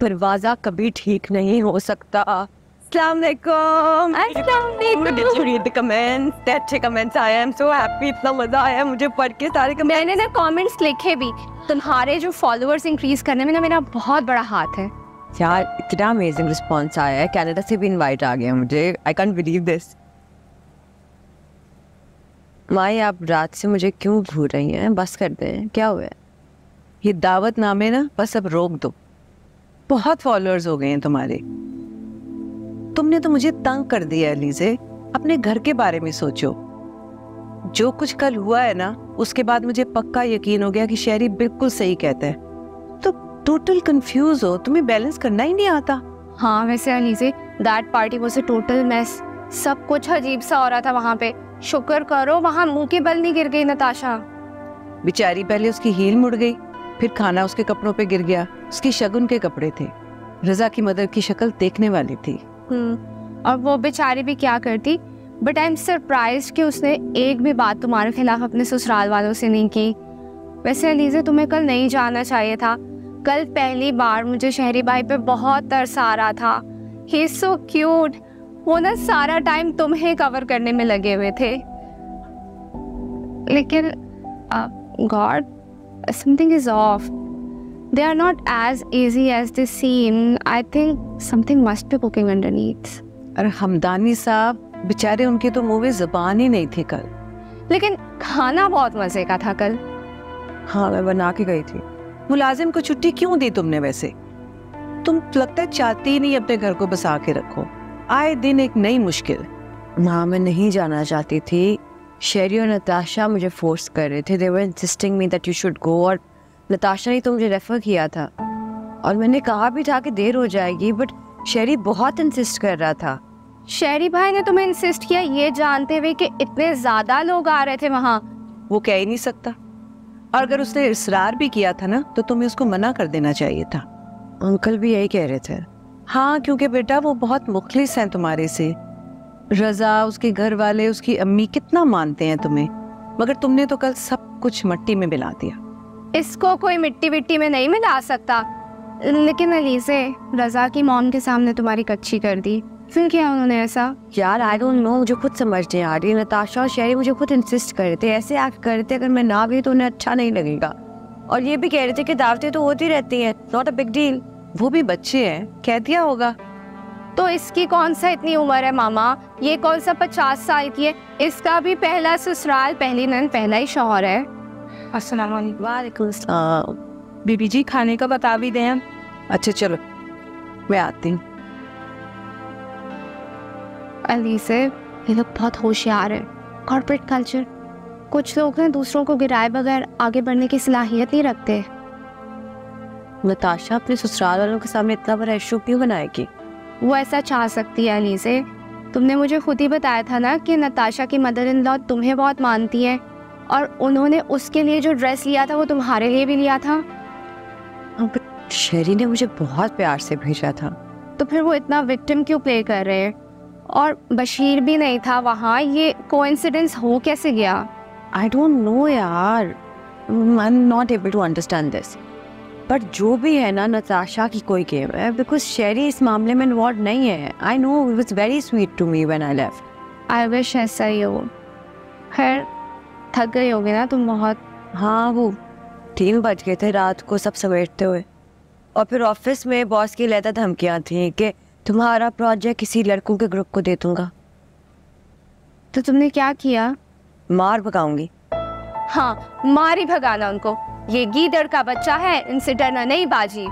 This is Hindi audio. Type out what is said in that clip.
दरवाजा कभी ठीक नहीं हो सकता। अस्सलाम वालेकुम। रीड द कमेंट्स, अच्छे कमेंट्स आए। आई एम सो हैप्पी, इतना मजा आया मुझे पढ़ के सारे कमेंट्स। मैंने ना कमेंट्स लिखे भी। तुम्हारे जो फॉलोअर्स इंक्रीज करने में ना मेरा बहुत बड़ा हाथ है यार। इतना अमेजिंग रिस्पॉन्स आया है, कनाडा से भी इनवाइट आ गया मुझे। I can't believe this. My, आप रात से मुझे क्यों घूर रही हैं? बस कर दें, क्या हुआ है? ये दावतनामे ना बस अब रोक दो। बहुत फॉलोअर्स हो गए हैं तुम्हारे। तुमने तो मुझे तंग कर दिया अलीज़े। अपने घर के बारे में सोचो। जो कुछ कल हुआ है ना, उसके बाद मुझे पक्का यकीन हो गया कि शहरी बिल्कुल सही कहता है। तो टोटल कंफ्यूज हो, तुम्हें बैलेंस करना ही नहीं आता। हाँ वैसे Alizeh, that party was a total mess. सब कुछ अजीब सा हो रहा था वहाँ पे। शुक्र करो वहाँ मुंह के बल नहीं गिर गई नताशा। बेचारी, पहले उसकी हील मुड़ गई, फिर खाना उसके कपड़ों पे गिर गया। उसकी शगुन के कपड़े थे। रजा की मदर की शक्ल देखने वाली थी। और वो बेचारी भी क्या करती। बट आई एम सरप्राइज्ड कि उसने एक भी बात तुम्हारे खिलाफ अपने ससुराल वालों से नहीं की। वैसे अलीज़े, तुम्हें कल नहीं जाना चाहिए था। कल पहली बार मुझे शहरी भाई पे बहुत तरस आ रहा था। He is so cute. वो ना सारा टाइम तुम्हें कवर करने में लगे हुए थे। लेकिन God, something is of. They are not as easy as they seem. I think something must be cooking underneath. अरे हमदानी साहब, बेचारे, उनके तो मुंह में जुबान ही नहीं थी कल। लेकिन खाना बहुत मजे का था कल। हाँ, मैं बना के गई थी। मुलाजिम को छुट्टी क्यों दी तुमने? वैसे तुम लगता है चाहती ही नहीं अपने घर को बसा के रखो। आए दिन एक नई मुश्किल। माँ, मैं नहीं जाना चाहती थी। शेरी और नताशा मुझे फोर्स कर रहे थे। They were insisting me that you should go। और नताशा ने तो मुझे रेफर किया था और मैंने कहा भी था कि देर हो जाएगी, बट शेरी बहुत इंसिस्ट कर रहा था। शेरी भाई ने तुम्हें इंसिस्ट किया ये जानते हुए कि इतने ज्यादा लोग आ रहे थे वहाँ? वो कह ही नहीं सकता। और अगर उसने इसरार भी किया था ना, तो तुम्हें उसको मना कर देना चाहिए था। अंकल भी यही कह रहे थे। हाँ, क्योंकि बेटा वो बहुत मुखलिस हैं तुम्हारे से। रजा, उसके घर वाले, उसकी अम्मी कितना मानते हैं तुम्हें, मगर तुमने तो कल सब कुछ मिट्टी में मिला दिया। इसको कोई मिट्टी विट्टी में नहीं मिला सकता। लेकिन अलीज़े, रजा की मॉम के सामने तुम्हारी कच्ची कर दी। फिर क्या उन्होंने ऐसा? यार आई डोंट नो, मुझे खुद समझ नहीं आ रही। नताशा और शेरी मुझे खुद इंसिस्ट कर रहे थे, ऐसे एक्ट कर रहे थे अगर मैं ना गई तो उन्हें अच्छा नहीं लगेगा। और ये भी कह रहे थे कि दावतें तो होती रहती हैं, नॉट अ बिग डील। वो भी बच्चे हैं, कह दिया होगा। तो इसकी कौन सा इतनी उम्र है मामा? ये कौन सा 50 साल की है? इसका भी पहला ससुराल, पहली नन, पहला ही शौहर है। अस्सलाम वालेकुम। वालेकुम अस्सलाम। बीबी जी, खाने का बता भी दें। अच्छा चलो, मैं आती हूँ। अलीज़े, ये लोग बहुत होशियार है। Corporate culture. कुछ लोग ना दूसरों को गिराए बगैर आगे बढ़ने की सलाहियत नहीं रखते। नताशा अपने ससुराल वालों के सामने इतना बड़ा इशू क्यों बनाएगी? वो ऐसा चाह सकती है अलीज़े। तुमने मुझे खुद ही बताया था ना कि नताशा की मदर इन लॉ तुम्हें बहुत मानती है और उन्होंने उसके लिए जो ड्रेस लिया था वो तुम्हारे लिए भी लिया था। बट शेरी ने मुझे बहुत प्यार से भेजा था। तो फिर वो इतना विक्टिम क्यों प्ले कर रहे हैं? और बशीर भी नहीं था वहाँ, ये कोइंसिडेंस हो कैसे गया? आई डोंट नो यार, I am not able to understand this. But जो भी है ना, नताशा की कोई गेम है, बिकॉज शेरी इस मामले में इन्वॉल्व नहीं है। I know, it was very sweet to me when I left. I wish ऐसा ही हो। खैर, थक गई होगी ना तुम बहुत? हाँ, वो 3 बज गए थे रात को सब समेटते हुए। और फिर ऑफिस में बॉस की लैदा धमकियाँ थी कि तुम्हारा प्रोजेक्ट किसी लड़कों के ग्रुप को दे दूंगा। तो तुमने क्या किया? मार भगाऊंगी। हाँ, मार ही भगाना उनको। ये गीदड़ का बच्चा है, इनसे डरना नहीं बाजी।